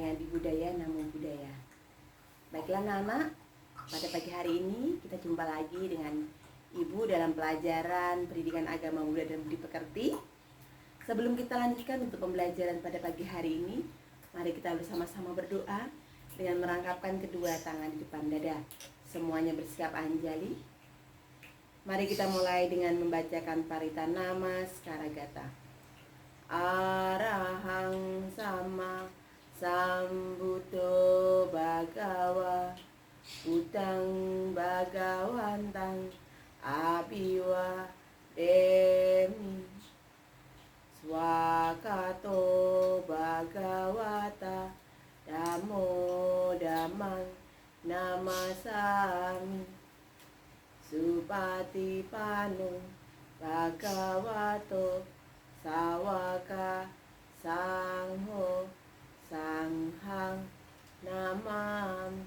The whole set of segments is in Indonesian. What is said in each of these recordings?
dengan di budaya namun budaya. Baiklah anak-anak, pada pagi hari ini kita jumpa lagi dengan Ibu dalam pelajaran Pendidikan Agama Buddha dan Budi Pekerti. Sebelum kita lanjutkan untuk pembelajaran pada pagi hari ini, mari kita bersama-sama berdoa dengan merangkapkan kedua tangan di depan dada. Semuanya bersikap anjali. Mari kita mulai dengan membacakan Paritanama Skaragata. Arahang sama sambuto bhagawa utang bhagawantang abiwa demi swakato bhagawata dhammo dhammang namasami supatipano bhagavato sawaka sangho sanghang namam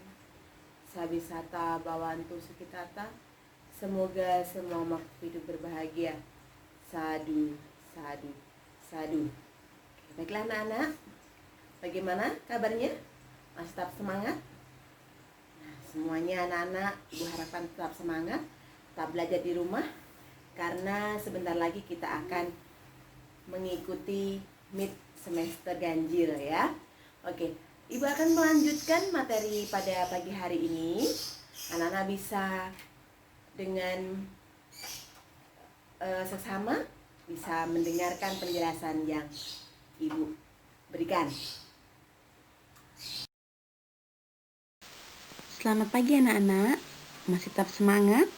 sabisata bawantu sukitata. Semoga semua makhluk hidup berbahagia. Sadu, sadu, sadu. Baiklah anak-anak, bagaimana kabarnya? Masih tetap semangat? Nah, semuanya anak-anak, Ibu harapkan tetap semangat, tetap belajar di rumah, karena sebentar lagi kita akan mengikuti mid semester ganjil ya. Oke, Ibu akan melanjutkan materi pada pagi hari ini. Anak-anak bisa dengan seksama bisa mendengarkan penjelasan yang Ibu berikan. Selamat pagi anak-anak, masih tetap semangat?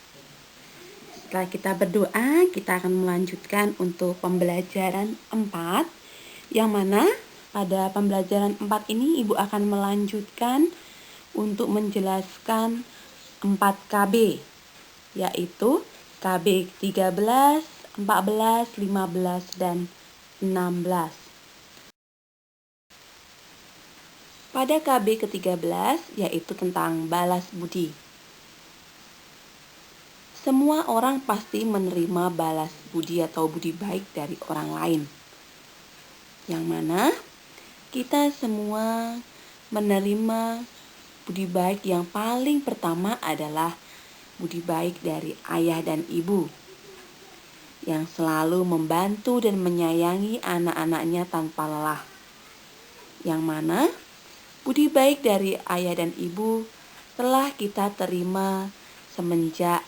Setelah kita berdoa, kita akan melanjutkan untuk pembelajaran 4, yang mana pada pembelajaran 4 ini Ibu akan melanjutkan untuk menjelaskan 4 KB, yaitu KB 13, 14, 15, dan 16. Pada KB ke-13, yaitu tentang balas budi. Semua orang pasti menerima balas budi atau budi baik dari orang lain. Yang mana kita semua menerima budi baik yang paling pertama adalah budi baik dari ayah dan ibu, yang selalu membantu dan menyayangi anak-anaknya tanpa lelah. Yang mana budi baik dari ayah dan ibu telah kita terima semenjak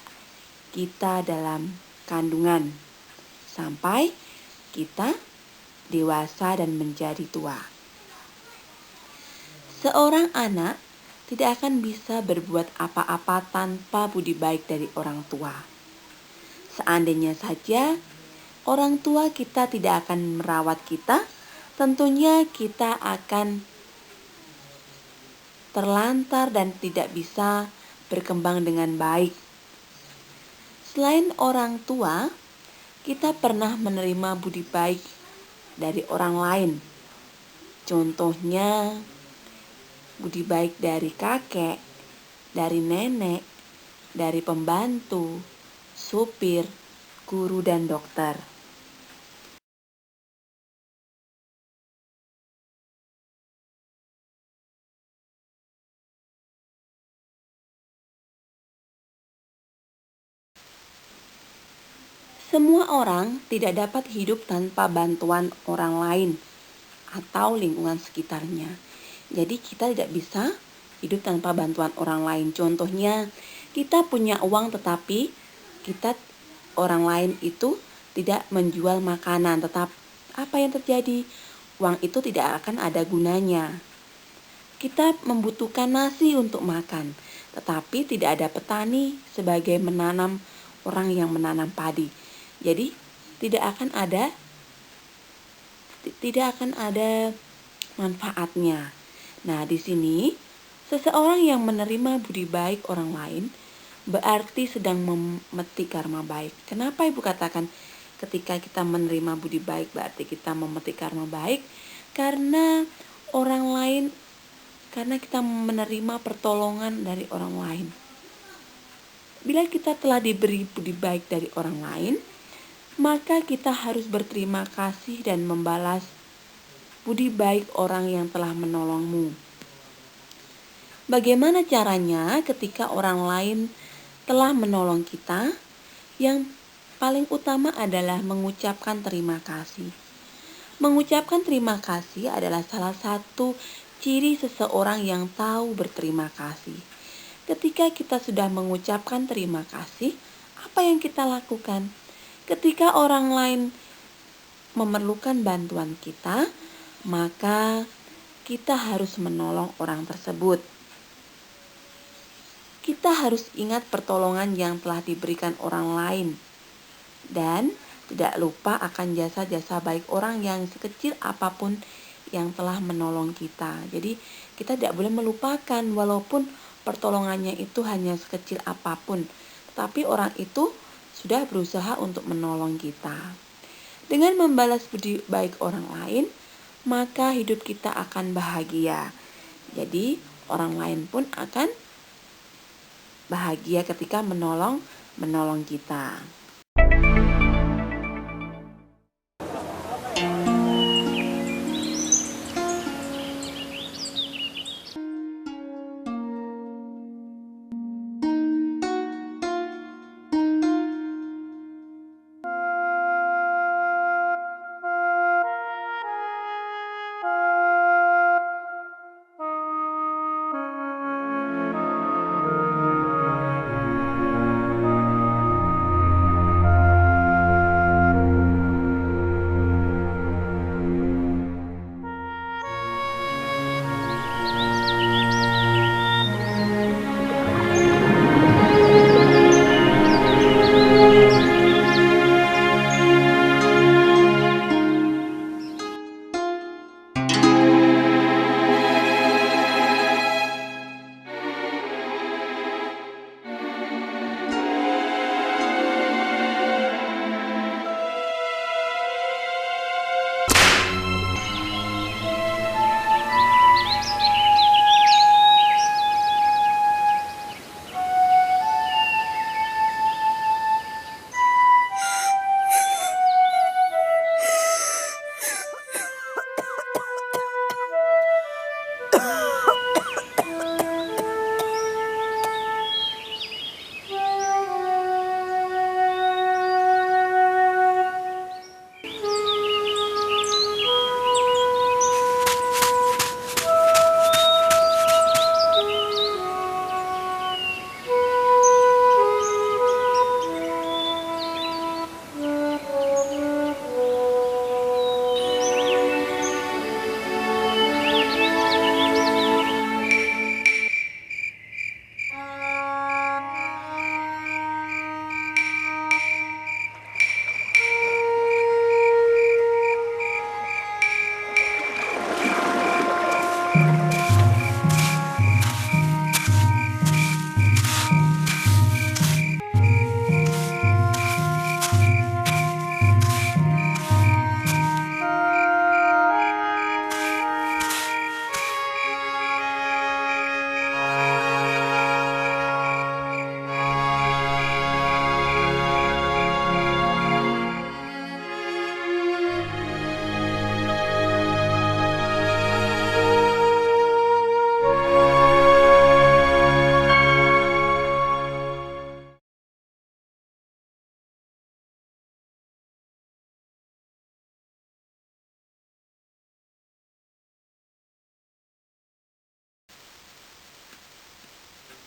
kita dalam kandungan sampai kita dewasa dan menjadi tua. Seorang anak tidak akan bisa berbuat apa-apa tanpa budi baik dari orang tua. Seandainya saja orang tua kita tidak akan merawat kita, tentunya kita akan terlantar dan tidak bisa berkembang dengan baik. Selain orang tua, kita pernah menerima budi baik dari orang lain. Contohnya, budi baik dari kakek, dari nenek, dari pembantu, supir, guru, dan dokter. Semua orang tidak dapat hidup tanpa bantuan orang lain atau lingkungan sekitarnya. Jadi kita tidak bisa hidup tanpa bantuan orang lain. Contohnya, kita punya uang tetapi orang lain itu tidak menjual makanan. Tetap apa yang terjadi? Uang itu tidak akan ada gunanya. Kita membutuhkan nasi untuk makan, tetapi tidak ada petani sebagai orang yang menanam padi. Jadi tidak akan ada manfaatnya. Nah, di sini seseorang yang menerima budi baik orang lain berarti sedang memetik karma baik. Kenapa Ibu katakan ketika kita menerima budi baik berarti kita memetik karma baik? Karena kita menerima pertolongan dari orang lain. Bila kita telah diberi budi baik dari orang lain, maka kita harus berterima kasih dan membalas budi baik orang yang telah menolongmu. Bagaimana caranya ketika orang lain telah menolong kita? Yang paling utama adalah mengucapkan terima kasih. Mengucapkan terima kasih adalah salah satu ciri seseorang yang tahu berterima kasih. Ketika kita sudah mengucapkan terima kasih, apa yang kita lakukan? Ketika orang lain memerlukan bantuan kita, maka kita harus menolong orang tersebut. Kita harus ingat pertolongan yang telah diberikan orang lain dan tidak lupa akan jasa-jasa baik orang yang sekecil apapun yang telah menolong kita. Jadi kita tidak boleh melupakan walaupun pertolongannya itu hanya sekecil apapun, tetapi orang itu sudah berusaha untuk menolong kita. Dengan membalas budi baik orang lain, maka hidup kita akan bahagia. Jadi orang lain pun akan bahagia ketika menolong kita.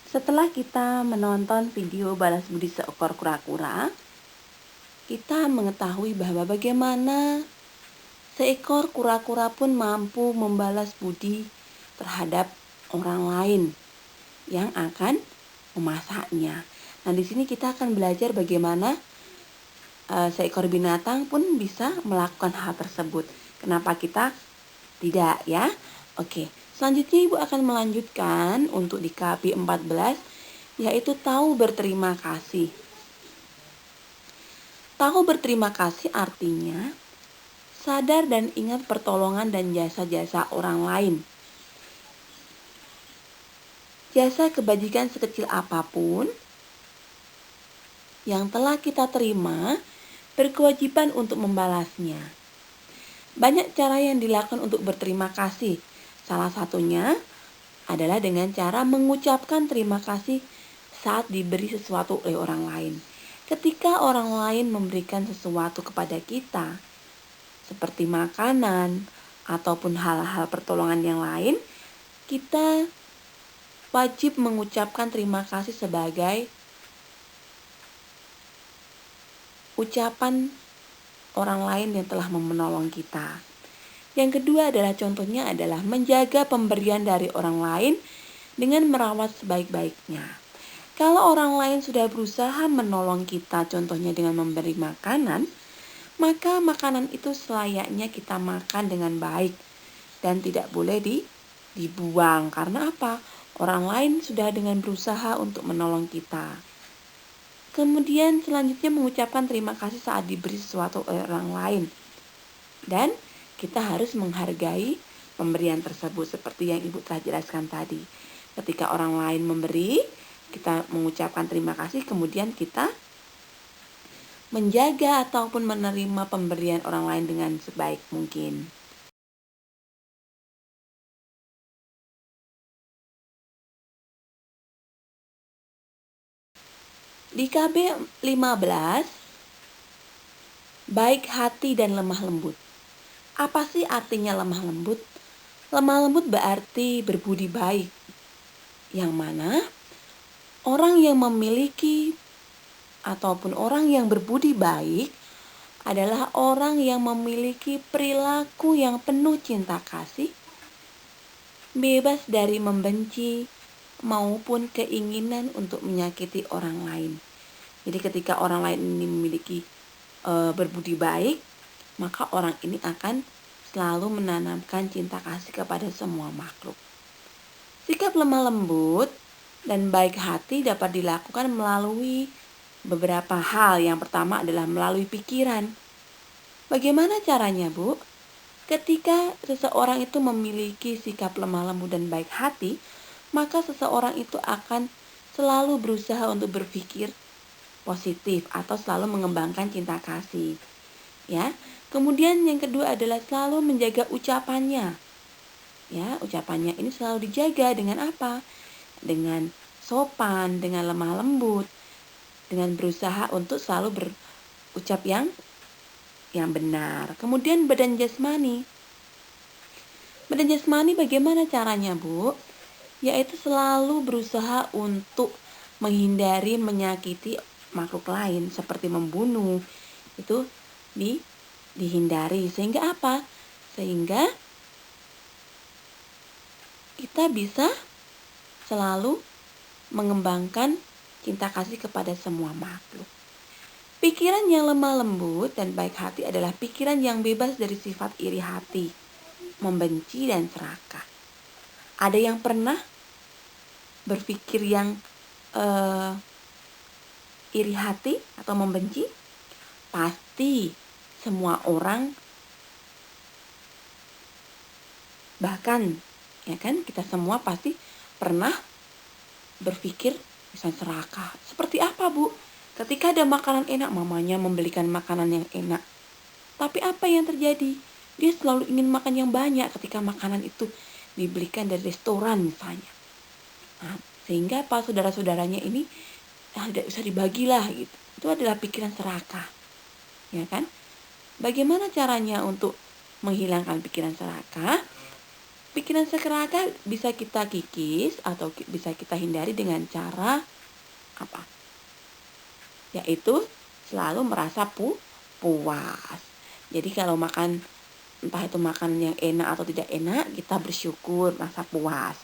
Setelah kita menonton video balas budi seekor kura-kura, kita mengetahui bahwa bagaimana seekor kura-kura pun mampu membalas budi terhadap orang lain yang akan memasaknya. Nah, di sini kita akan belajar bagaimana seekor binatang pun bisa melakukan hal tersebut. Kenapa kita tidak ya? Oke. Selanjutnya Ibu akan melanjutkan untuk di KP 14, yaitu tahu berterima kasih. Tahu berterima kasih artinya sadar dan ingat pertolongan dan jasa-jasa orang lain. Jasa kebajikan sekecil apapun yang telah kita terima, berkewajiban untuk membalasnya. Banyak cara yang dilakukan untuk berterima kasih. Salah satunya adalah dengan cara mengucapkan terima kasih saat diberi sesuatu oleh orang lain. Ketika orang lain memberikan sesuatu kepada kita, seperti makanan ataupun hal-hal pertolongan yang lain, kita wajib mengucapkan terima kasih sebagai ucapan orang lain yang telah menolong kita. Yang kedua contohnya adalah menjaga pemberian dari orang lain dengan merawat sebaik-baiknya. Kalau orang lain sudah berusaha menolong kita, contohnya dengan memberi makanan, maka makanan itu selayaknya kita makan dengan baik dan tidak boleh dibuang. Karena apa? Orang lain sudah dengan berusaha untuk menolong kita. Kemudian selanjutnya mengucapkan terima kasih saat diberi sesuatu oleh orang lain. Dan kita harus menghargai pemberian tersebut seperti yang Ibu telah jelaskan tadi. Ketika orang lain memberi, kita mengucapkan terima kasih, kemudian kita menjaga ataupun menerima pemberian orang lain dengan sebaik mungkin. Di KB 15, baik hati dan lemah lembut. Apa sih artinya lemah lembut? Lemah lembut berarti berbudi baik, yang mana orang yang memiliki ataupun orang yang berbudi baik adalah orang yang memiliki perilaku yang penuh cinta kasih, bebas dari membenci maupun keinginan untuk menyakiti orang lain. Jadi ketika orang lain ini memiliki berbudi baik, maka orang ini akan selalu menanamkan cinta kasih kepada semua makhluk. Sikap lemah lembut dan baik hati dapat dilakukan melalui beberapa hal. Yang pertama adalah melalui pikiran. Bagaimana caranya, Bu? Ketika seseorang itu memiliki sikap lemah lembut dan baik hati, maka seseorang itu akan selalu berusaha untuk berpikir positif atau selalu mengembangkan cinta kasih. Ya. Kemudian yang kedua adalah selalu menjaga ucapannya. Ya, ucapannya ini selalu dijaga dengan apa? Dengan sopan, dengan lemah lembut, dengan berusaha untuk selalu berucap yang benar. Kemudian badan jasmani. Badan jasmani bagaimana caranya, Bu? Yaitu selalu berusaha untuk menghindari menyakiti makhluk lain seperti membunuh. Itu dihindari. Sehingga apa? Sehingga kita bisa selalu mengembangkan cinta kasih kepada semua makhluk. Pikiran yang lemah lembut dan baik hati adalah pikiran yang bebas dari sifat iri hati, membenci dan serakah. Ada yang pernah berpikir yang iri hati atau membenci? Pasti semua orang, bahkan ya kan, kita semua pasti pernah berpikir misalnya serakah. Seperti apa, Bu? Ketika ada makanan enak, mamanya membelikan makanan yang enak. Tapi apa yang terjadi? Dia selalu ingin makan yang banyak ketika makanan itu dibelikan dari restoran misalnya. Nah, sehingga apa, saudara-saudaranya ini tidak usah dibagilah gitu. Itu adalah pikiran serakah. Ya kan? Bagaimana caranya untuk menghilangkan pikiran serakah? Pikiran serakah bisa kita kikis atau bisa kita hindari dengan cara apa? Yaitu selalu merasa puas. Jadi kalau makan, entah itu makanan yang enak atau tidak enak, kita bersyukur, merasa puas.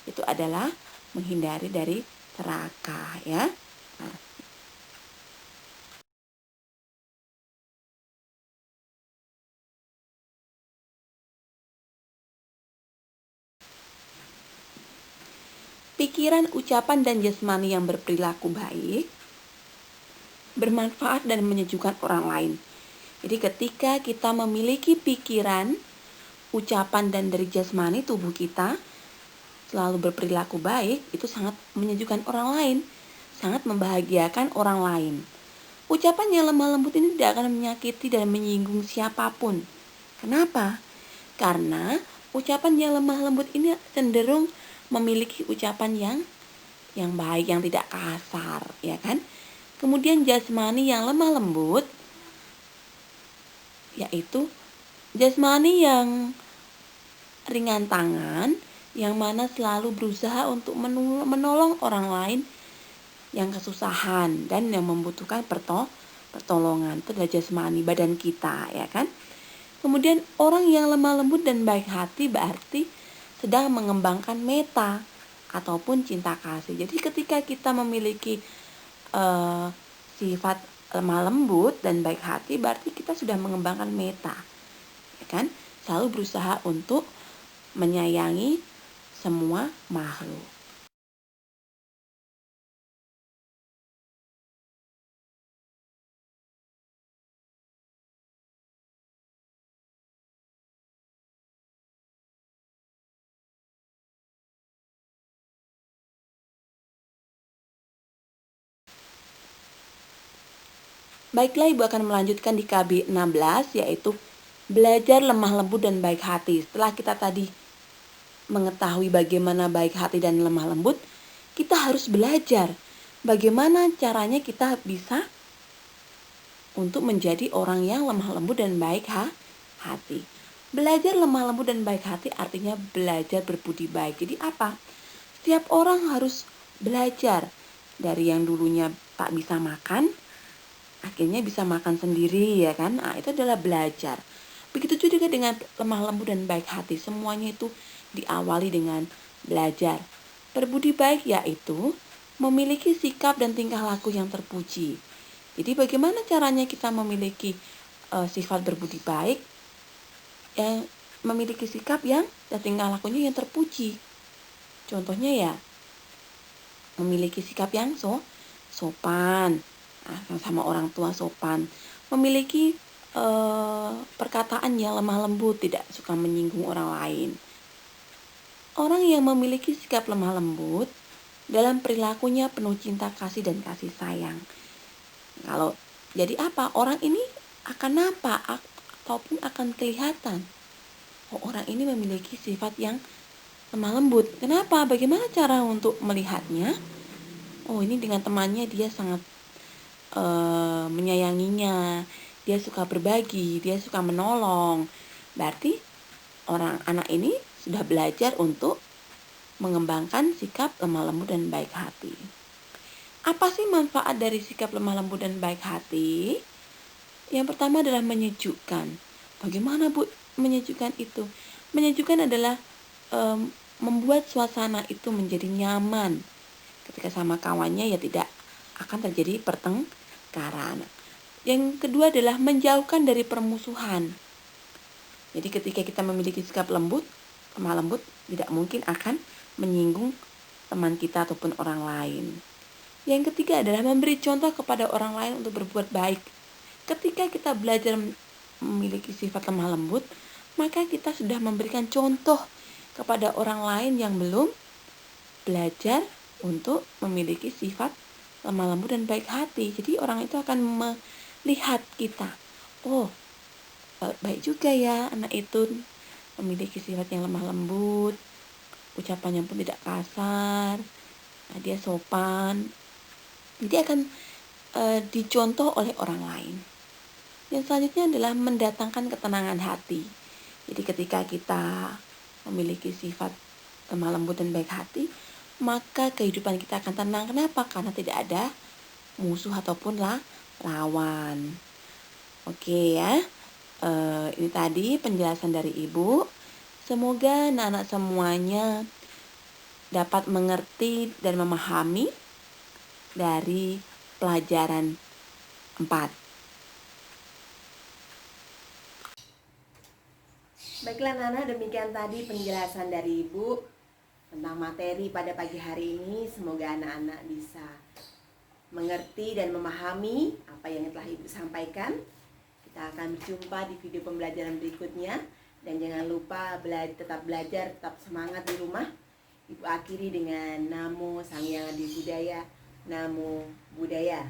Itu adalah menghindari dari serakah, ya. Nah. Pikiran, ucapan, dan jasmani yang berperilaku baik bermanfaat dan menyejukkan orang lain. Jadi ketika kita memiliki pikiran, ucapan, dan dari jasmani tubuh kita selalu berperilaku baik, itu sangat menyejukkan orang lain, sangat membahagiakan orang lain. Ucapan yang lemah lembut ini tidak akan menyakiti dan menyinggung siapapun. Kenapa? Karena ucapan yang lemah lembut ini cenderung memiliki ucapan yang baik, yang tidak kasar, ya kan? Kemudian jasmani yang lemah lembut, yaitu jasmani yang ringan tangan, yang mana selalu berusaha untuk menolong orang lain yang kesusahan dan yang membutuhkan pertolongan. Itu adalah jasmani, badan kita, ya kan? Kemudian orang yang lemah lembut dan baik hati berarti sedang mengembangkan meta ataupun cinta kasih. Jadi ketika kita memiliki sifat lemah lembut dan baik hati, berarti kita sudah mengembangkan meta, ya kan? Selalu berusaha untuk menyayangi semua makhluk. Baiklah, Ibu akan melanjutkan di KB 16, yaitu belajar lemah lembut dan baik hati. Setelah kita tadi mengetahui bagaimana baik hati dan lemah lembut, kita harus belajar bagaimana caranya kita bisa untuk menjadi orang yang lemah lembut dan baik hati. Belajar lemah lembut dan baik hati artinya belajar berbudi baik. Jadi apa? Setiap orang harus belajar dari yang dulunya tak bisa makan, akhirnya bisa makan sendiri, ya kan? Nah, itu adalah belajar. Begitu juga dengan lemah lembut dan baik hati. Semuanya itu diawali dengan belajar. Berbudi baik yaitu memiliki sikap dan tingkah laku yang terpuji. Jadi bagaimana caranya kita memiliki sifat berbudi baik? Memiliki sikap dan tingkah lakunya yang terpuji. Contohnya ya, memiliki sikap yang sopan, sama orang tua sopan, memiliki perkataan yang lemah lembut, tidak suka menyinggung orang lain. Orang yang memiliki sikap lemah lembut dalam perilakunya penuh cinta kasih dan kasih sayang. Kalau jadi apa? Orang ini akan nampak ataupun akan kelihatan, orang ini memiliki sifat yang lemah lembut. Kenapa? Bagaimana cara untuk melihatnya? Ini dengan temannya dia sangat menyayanginya, dia suka berbagi, dia suka menolong. Berarti anak ini sudah belajar untuk mengembangkan sikap lemah lembut dan baik hati. Apa sih manfaat dari sikap lemah lembut dan baik hati? Yang pertama adalah menyejukkan. Bagaimana Bu menyejukkan itu? Menyejukkan adalah membuat suasana itu menjadi nyaman. Ketika sama kawannya ya tidak akan terjadi pertengkaran. Yang kedua adalah menjauhkan dari permusuhan. Jadi ketika kita memiliki sikap lemah lembut, tidak mungkin akan menyinggung teman kita ataupun orang lain. Yang ketiga adalah memberi contoh kepada orang lain untuk berbuat baik. Ketika kita belajar memiliki sifat lemah lembut, maka kita sudah memberikan contoh kepada orang lain yang belum belajar untuk memiliki sifat lemah lembut dan baik hati. Jadi orang itu akan melihat kita, baik juga ya anak itu memiliki sifat yang lemah lembut, ucapannya pun tidak kasar, dia sopan. Jadi akan dicontoh oleh orang lain. Yang selanjutnya adalah mendatangkan ketenangan hati. Jadi ketika kita memiliki sifat lemah lembut dan baik hati, maka kehidupan kita akan tenang. Kenapa? Karena tidak ada musuh ataupun lawan. Oke ya, ini tadi penjelasan dari Ibu. Semoga anak-anak semuanya dapat mengerti dan memahami dari pelajaran 4. Baiklah Nana, demikian tadi penjelasan dari Ibu tentang materi pada pagi hari ini. Semoga anak-anak bisa mengerti dan memahami apa yang telah Ibu sampaikan. Kita akan berjumpa di video pembelajaran berikutnya. Dan jangan lupa tetap belajar, tetap semangat di rumah. Ibu akhiri dengan Namo Sang Hyang Adi Budaya, Namo Buddhaya.